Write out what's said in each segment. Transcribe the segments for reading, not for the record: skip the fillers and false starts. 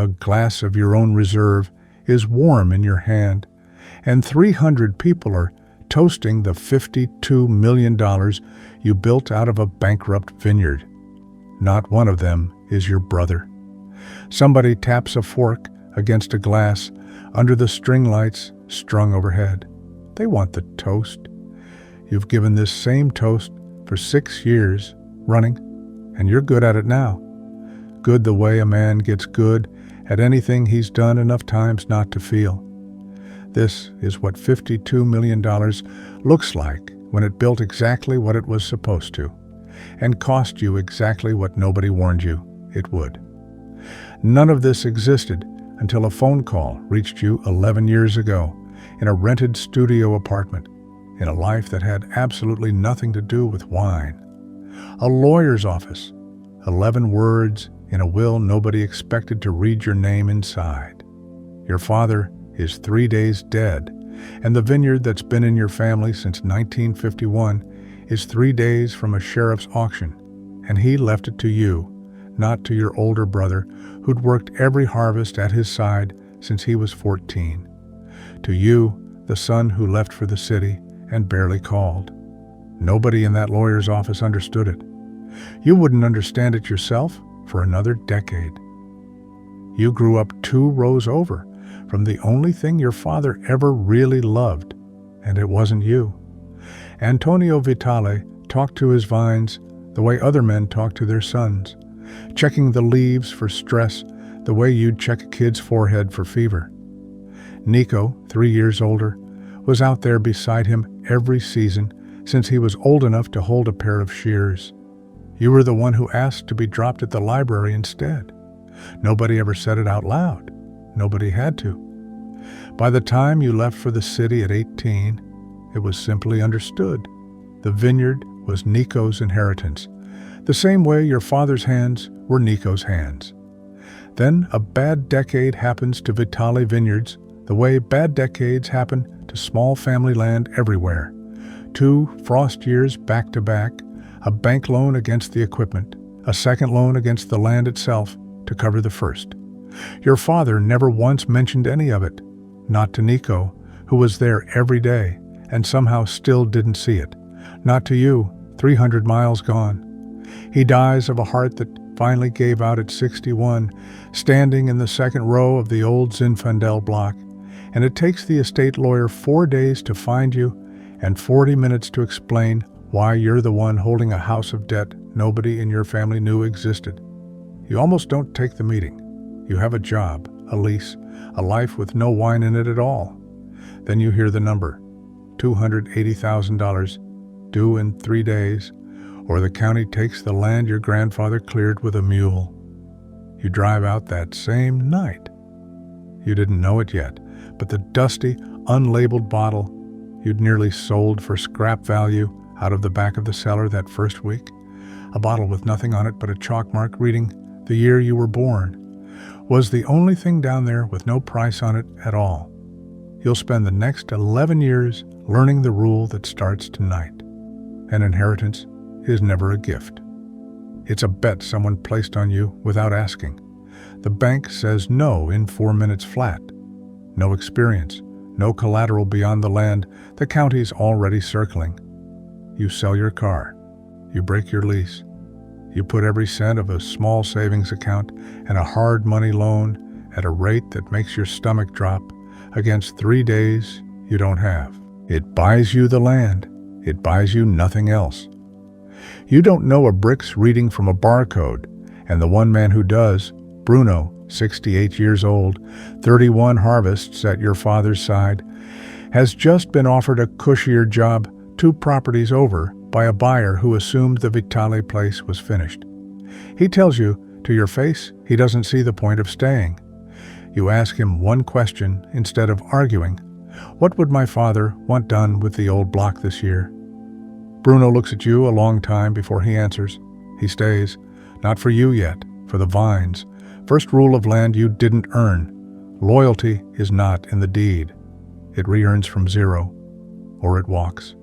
a glass of your own reserve is warm in your hand, and 300 people are toasting the $52 million you built out of a bankrupt vineyard. Not one of them is your brother. Somebody taps a fork against a glass under the string lights strung overhead. They want the toast. You've given this same toast for 6 years running, and you're good at it now. Good the way a man gets good at anything he's done enough times not to feel. This is what $52 million looks like when it built exactly what it was supposed to, and cost you exactly what nobody warned you it would. None of this existed until a phone call reached you 11 years ago in a rented studio apartment, in a life that had absolutely nothing to do with wine. A lawyer's office, 11 words in a will nobody expected to read your name inside. Your father is 3 days dead, and the vineyard that's been in your family since 1951 is 3 days from a sheriff's auction, and he left it to you, not to your older brother who'd worked every harvest at his side since he was 14. To you, the son who left for the city and barely called. Nobody in that lawyer's office understood it. You wouldn't understand it yourself for another decade. You grew up 2 rows over from the only thing your father ever really loved, and it wasn't you. Antonio Vitale talked to his vines the way other men talk to their sons, checking the leaves for stress the way you'd check a kid's forehead for fever. Nico, 3 years older, was out there beside him every season since he was old enough to hold a pair of shears. You were the one who asked to be dropped at the library instead. Nobody ever said it out loud. Nobody had to. By the time you left for the city at 18, it was simply understood. The vineyard was Nico's inheritance, the same way your father's hands were Nico's hands. Then a bad decade happens to Vitale Vineyards the way bad decades happen to small family land everywhere. 2 frost years back to back, a bank loan against the equipment, a second loan against the land itself to cover the first. Your father never once mentioned any of it, not to Nico, who was there every day and somehow still didn't see it, not to you, 300 miles gone. He dies of a heart that finally gave out at 61, standing in the second row of the old Zinfandel block, and it takes the estate lawyer 4 days to find you and 40 minutes to explain why you're the one holding a house of debt nobody in your family knew existed. You almost don't take the meeting. You have a job, a lease, a life with no wine in it at all. Then you hear the number, $280,000, due in 3 days, or the county takes the land your grandfather cleared with a mule. You drive out that same night. You didn't know it yet, but the dusty, unlabeled bottle you'd nearly sold for scrap value out of the back of the cellar that first week, a bottle with nothing on it but a chalk mark reading the year you were born, was the only thing down there with no price on it at all. You'll spend the next 11 years learning the rule that starts tonight. An inheritance is never a gift. It's a bet someone placed on you without asking. The bank says no in 4 minutes flat. No experience, no collateral beyond the land the county's already circling. You sell your car. You break your lease. You put every cent of a small savings account and a hard money loan at a rate that makes your stomach drop against 3 days you don't have. It buys you the land. It buys you nothing else. You don't know a brick's reading from a barcode, and the one man who does, Bruno, 68 years old, 31 harvests at your father's side, has just been offered a cushier job 2 properties over by a buyer who assumed the Vitale place was finished. He tells you to your face he doesn't see the point of staying. You ask him one question instead of arguing. What would my father want done with the old block this year? Bruno looks at you a long time before he answers. He stays, not for you yet, for the vines. First rule of land you didn't earn. Loyalty is not in the deed. It re-earns from zero, or it walks.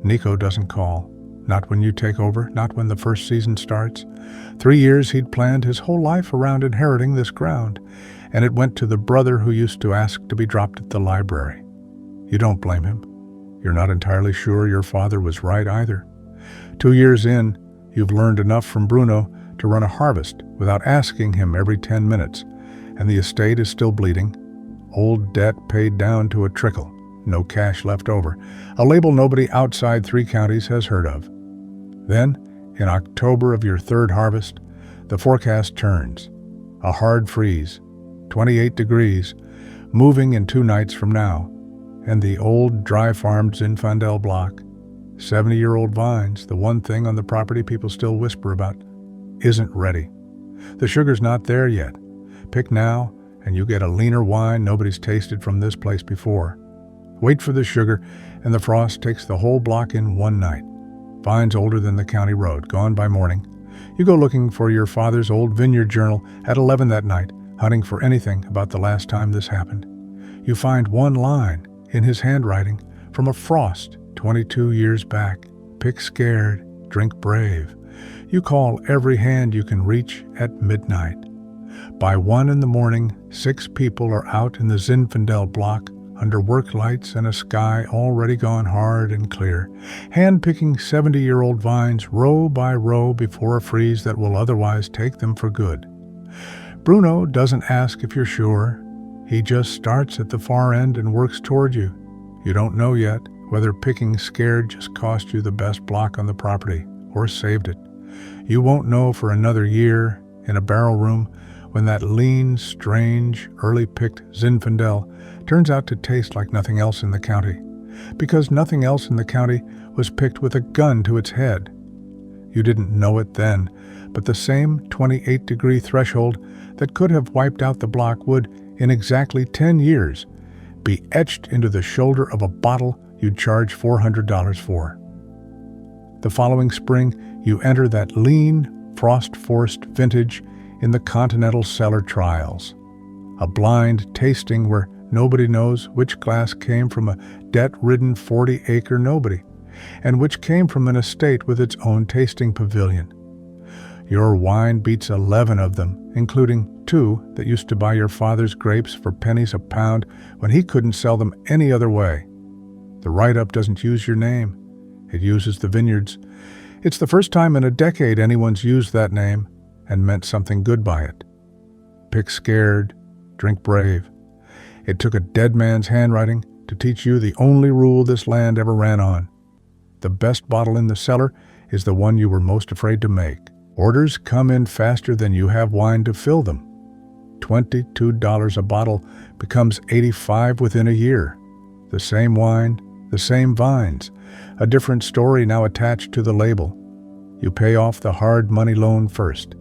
Nico doesn't call. Not when you take over, not when the first season starts. 3 years he'd planned his whole life around inheriting this ground, and it went to the brother who used to ask to be dropped at the library. You don't blame him. You're not entirely sure your father was right either. 2 years in, you've learned enough from Bruno to run a harvest without asking him every 10 minutes, and the estate is still bleeding. Old debt paid down to a trickle, no cash left over, a label nobody outside 3 counties has heard of. Then, in October of your 3rd harvest, the forecast turns. A hard freeze, 28 degrees, moving in 2 nights from now, and the old dry-farmed Zinfandel block, 70-year-old vines, the one thing on the property people still whisper about, isn't ready. The sugar's not there yet. Pick now, and you get a leaner wine nobody's tasted from this place before. Wait for the sugar, and the frost takes the whole block in one night. Vines older than the county road, gone by morning. You go looking for your father's old vineyard journal at 11 that night, hunting for anything about the last time this happened. You find one line in his handwriting from a frost 22 years back. Pick scared, drink brave. You call every hand you can reach at midnight. By 1 in the morning, 6 people are out in the Zinfandel block under work lights and a sky already gone hard and clear, hand-picking 70-year-old vines row by row before a freeze that will otherwise take them for good. Bruno doesn't ask if you're sure. He just starts at the far end and works toward you. You don't know yet whether picking scared just cost you the best block on the property or saved it. You won't know for another year in a barrel room when that lean, strange, early-picked Zinfandel turns out to taste like nothing else in the county, because nothing else in the county was picked with a gun to its head. You didn't know it then, but the same 28-degree threshold that could have wiped out the block would, in exactly 10 years, be etched into the shoulder of a bottle you'd charge $400 for. The following spring, you enter that lean, frost-forced vintage in the Continental Cellar Trials, a blind tasting where nobody knows which glass came from a debt-ridden 40-acre nobody, and which came from an estate with its own tasting pavilion. Your wine beats 11 of them, including 2 that used to buy your father's grapes for pennies a pound when he couldn't sell them any other way. The write-up doesn't use your name. It uses the vineyard's. It's the first time in a decade anyone's used that name and meant something good by it. Pick scared, drink brave. It took a dead man's handwriting to teach you the only rule this land ever ran on. The best bottle in the cellar is the one you were most afraid to make. Orders come in faster than you have wine to fill them. $22 a bottle becomes $85 within a year. The same wine, the same vines, a different story now attached to the label. You pay off the hard money loan first,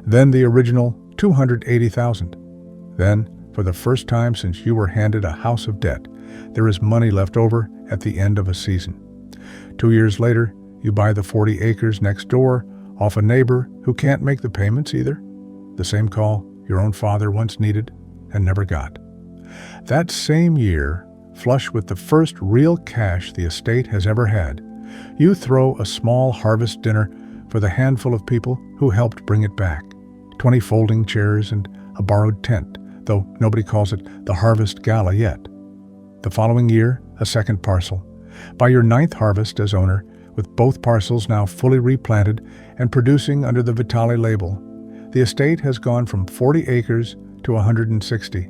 then the original $280,000. Then, for the first time since you were handed a house of debt, there is money left over at the end of a season. 2 years later, you buy the 40 acres next door off a neighbor who can't make the payments either. The same call your own father once needed and never got. That same year, flush with the first real cash the estate has ever had, you throw a small harvest dinner for the handful of people who helped bring it back. 20 folding chairs and a borrowed tent, though nobody calls it the harvest gala yet. The following year, a second parcel. By your 9th harvest as owner, with both parcels now fully replanted and producing under the Vitale label, the estate has gone from 40 acres to 160.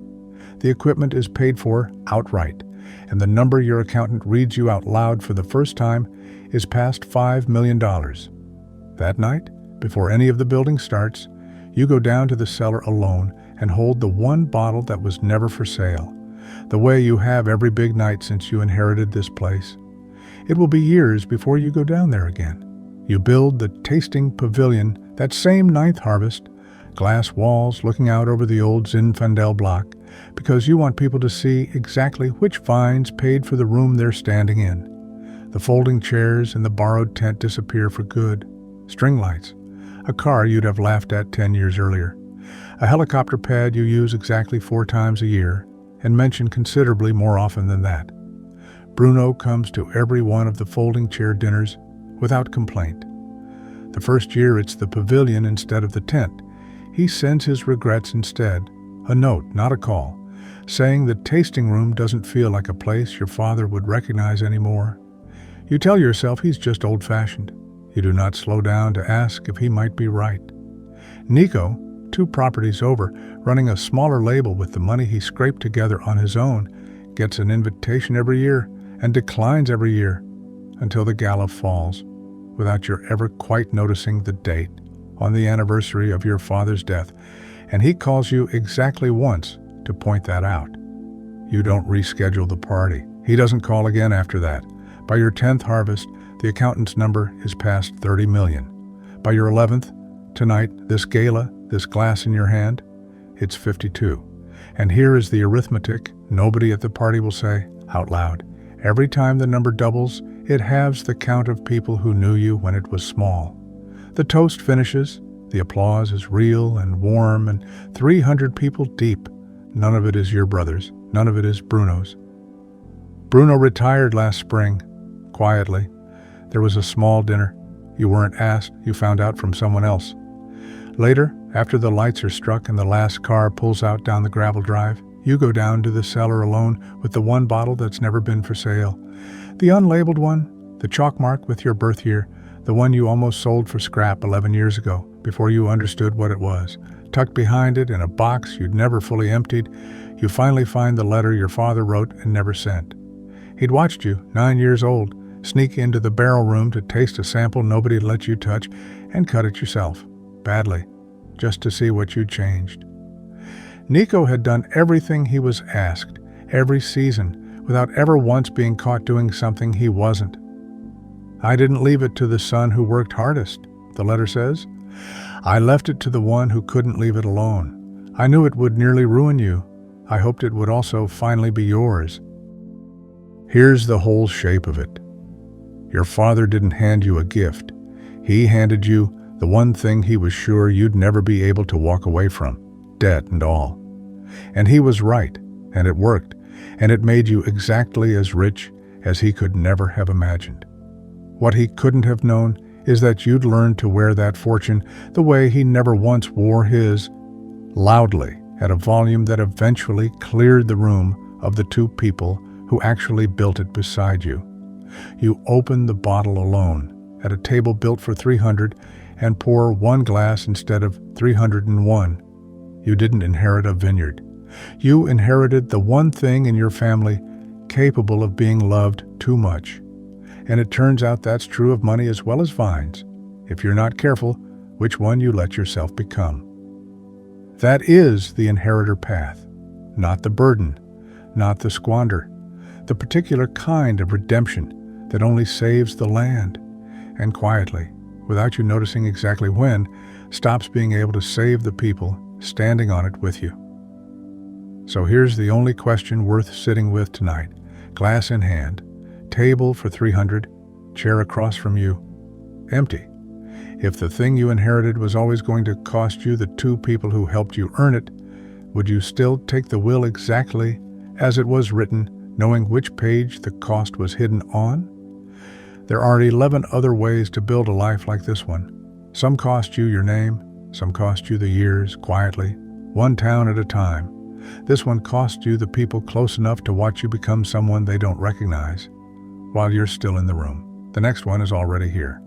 The equipment is paid for outright, and the number your accountant reads you out loud for the first time is past $5 million. That night, before any of the building starts, you go down to the cellar alone and hold the one bottle that was never for sale, the way you have every big night since you inherited this place. It will be years before you go down there again. You build the tasting pavilion that same 9th harvest, glass walls looking out over the old Zinfandel block, because you want people to see exactly which vines paid for the room they're standing in. The folding chairs and the borrowed tent disappear for good. String lights, a car you'd have laughed at 10 years earlier, a helicopter pad you use exactly 4 times a year and mention considerably more often than that. Bruno comes to every one of the folding chair dinners without complaint. The first year it's the pavilion instead of the tent. He sends his regrets instead, a note, not a call, saying the tasting room doesn't feel like a place your father would recognize anymore. You tell yourself he's just old-fashioned. You do not slow down to ask if he might be right. Nico, 2 properties over, running a smaller label with the money he scraped together on his own, gets an invitation every year and declines every year until the gala falls, without your ever quite noticing the date, on the anniversary of your father's death, and he calls you exactly once to point that out. You don't reschedule the party. He doesn't call again after that. By your 10th harvest, the accountant's number is past 30 million. By your 11th, tonight, this gala, this glass in your hand, it's 52. And here is the arithmetic nobody at the party will say out loud. Every time the number doubles, it halves the count of people who knew you when it was small. The toast finishes, the applause is real and warm and 300 people deep. None of it is your brother's, none of it is Bruno's. Bruno retired last spring, quietly. There was a small dinner. You weren't asked, you found out from someone else. Later, after the lights are struck and the last car pulls out down the gravel drive, you go down to the cellar alone with the one bottle that's never been for sale. The unlabeled one, the chalk mark with your birth year, the one you almost sold for scrap 11 years ago, before you understood what it was. Tucked behind it in a box you'd never fully emptied, you finally find the letter your father wrote and never sent. He'd watched you, 9 years old, sneak into the barrel room to taste a sample nobody'd let you touch and cut it yourself, badly, just to see what you'd changed. Nico had done everything he was asked, every season, without ever once being caught doing something he wasn't. I didn't leave it to the son who worked hardest, the letter says. I left it to the one who couldn't leave it alone. I knew it would nearly ruin you. I hoped it would also finally be yours. Here's the whole shape of it. Your father didn't hand you a gift. He handed you the one thing he was sure you'd never be able to walk away from, debt and all. And he was right, and it worked, and it made you exactly as rich as he could never have imagined. What he couldn't have known is that you'd learn to wear that fortune the way he never once wore his, loudly, at a volume that eventually cleared the room of the 2 people who actually built it beside you. You open the bottle alone, at a table built for 300, and pour 1 glass instead of 301. You didn't inherit a vineyard. You inherited the one thing in your family capable of being loved too much. And it turns out that's true of money as well as vines, if you're not careful which one you let yourself become. That is the inheritor path, not the burden, not the squander, the particular kind of redemption that only saves the land, and quietly, without you noticing exactly when, stops being able to save the people standing on it with you. So here's the only question worth sitting with tonight, glass in hand, table for 300, chair across from you, empty. If the thing you inherited was always going to cost you the 2 people who helped you earn it, would you still take the will exactly as it was written, knowing which page the cost was hidden on? There are 11 other ways to build a life like this one. Some cost you your name, some cost you the years, quietly, 1 town at a time. This one cost you the people close enough to watch you become someone they don't recognize, while you're still in the room. The next one is already here.